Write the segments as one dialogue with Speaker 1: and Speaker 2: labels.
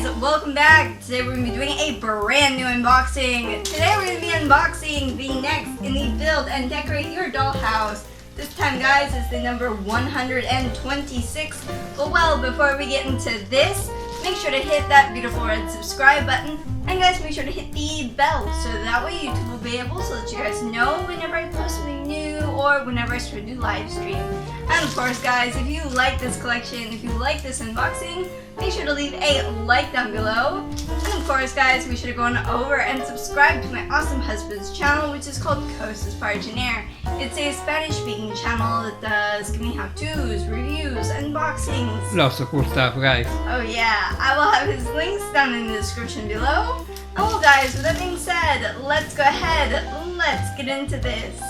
Speaker 1: guys, welcome back. Today we're going to be doing a brand new unboxing. Today we're going to be unboxing the next in the Build and Decorate Your Dollhouse. This time guys is the number 126. But well, before we get into this, make sure to hit that beautiful red subscribe button. And guys, make sure to hit the bell so that way YouTube will be able to let you guys know whenever I post something new or whenever I start a new live stream. And of course guys, if you like this collection, if you like this unboxing, make sure to leave a like down below. And of course guys, we should have gone over and subscribed to my awesome husband's channel, which is called Cosas para Janeiro. It's a Spanish speaking channel that does giving how-tos, reviews, unboxings.
Speaker 2: Lots of cool stuff, guys.
Speaker 1: Oh yeah, I will have his links down in the description below. And well guys, with that being said, let's go ahead, let's get into this.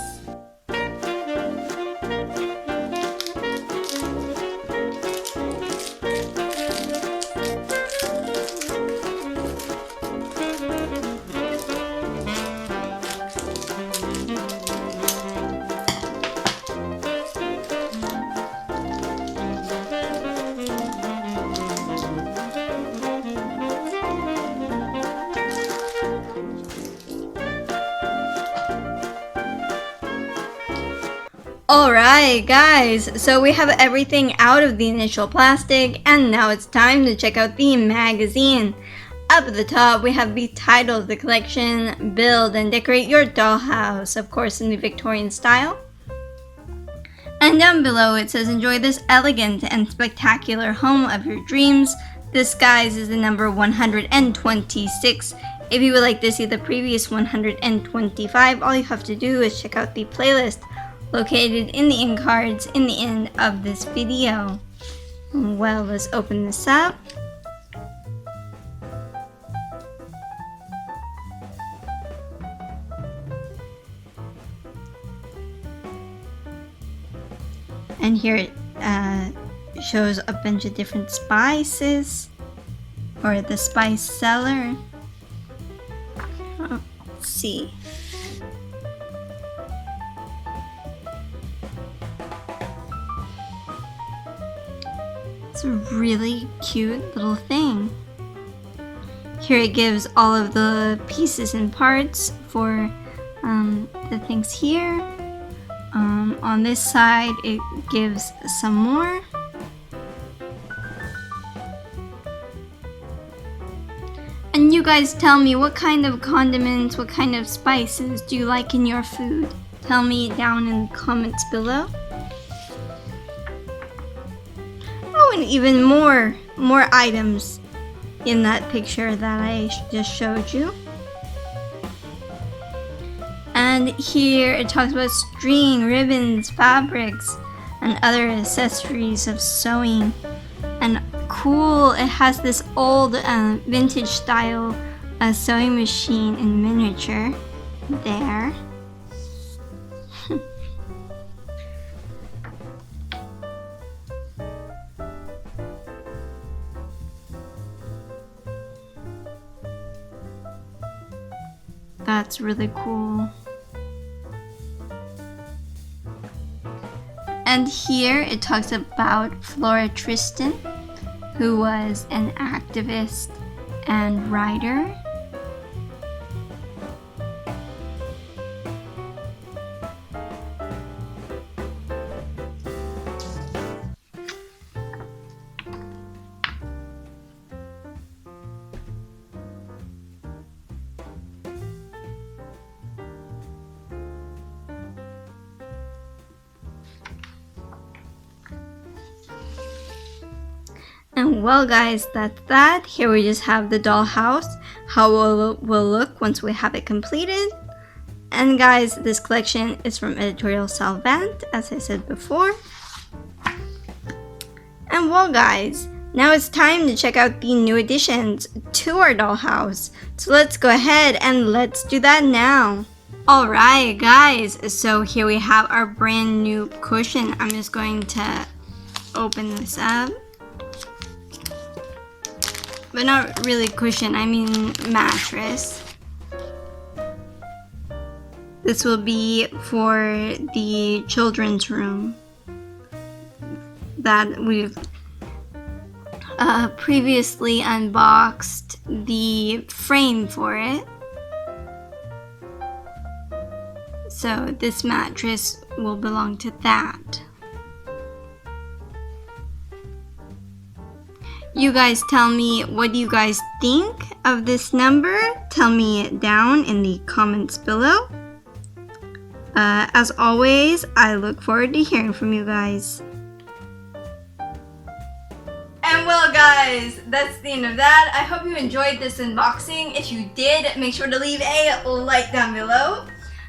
Speaker 1: Alright guys, so we have everything out of the initial plastic and now it's time to check out the magazine. Up at the top we have the title of the collection, Build and Decorate Your Dollhouse, of course in the Victorian style. And down below it says enjoy this elegant and spectacular home of your dreams. This guys is the number 126. If you would like to see the previous 125, all you have to do is check out the playlist located in the end cards in the end of this video. Well, let's open this up. And here it shows a bunch of different spices, or the spice cellar. Let's see. It's a really cute little thing. Here it gives all of the pieces and parts for the things here. On this side it gives some more. And you guys tell me, what kind of condiments, what kind of spices do you like in your food? Tell me down in the comments below. And even more items in that picture that I just showed you. And here it talks about string, ribbons, fabrics, and other accessories of sewing. And cool, it has this old vintage style sewing machine in miniature there. That's really cool. And here it talks about Flora Tristan, who was an activist and writer. And well guys, that's that. Here we just have the dollhouse, how it will look once we have it completed. And guys, this collection is from Editorial Salvat, as I said before. And well guys, now it's time to check out the new additions to our dollhouse. So let's go ahead and let's do that now. Alright guys, so here we have our brand new cushion. I'm just going to open this up. But not really cushion, I mean mattress. This will be for the children's room that we've previously unboxed the frame for it. So this mattress will belong to that. You guys tell me, what do you guys think of this number? Tell me it down in the comments below. As always, I look forward to hearing from you guys. And well guys, that's the end of that. I hope you enjoyed this unboxing. If you did, make sure to leave a like down below.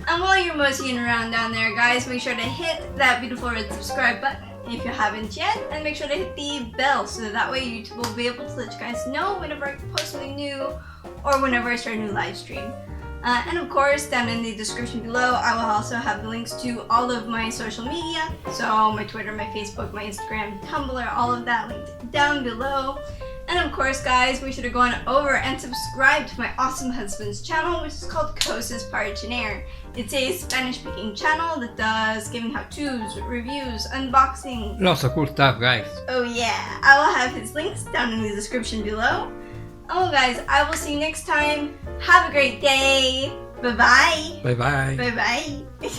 Speaker 1: And while you're moseying around down there guys, make sure to hit that beautiful red subscribe button if you haven't yet. And make sure to hit the bell so that way YouTube will be able to let you guys know whenever I post something new or whenever I start a new live stream. And of course, down in the description below, I will also have the links to all of my social media. So my Twitter, my Facebook, my Instagram, Tumblr, all of that linked down below. And of course, guys, make sure to go on over and subscribe to my awesome husband's channel, which is called Cosas Parchiner. It's a Spanish-speaking channel that does gaming how-tos, reviews, unboxing.
Speaker 2: Lots of cool stuff, guys.
Speaker 1: Oh yeah, I will have his links down in the description below. Oh guys, I will see you next time. Have a great day. Bye-bye.
Speaker 2: Bye-bye.
Speaker 1: Bye-bye.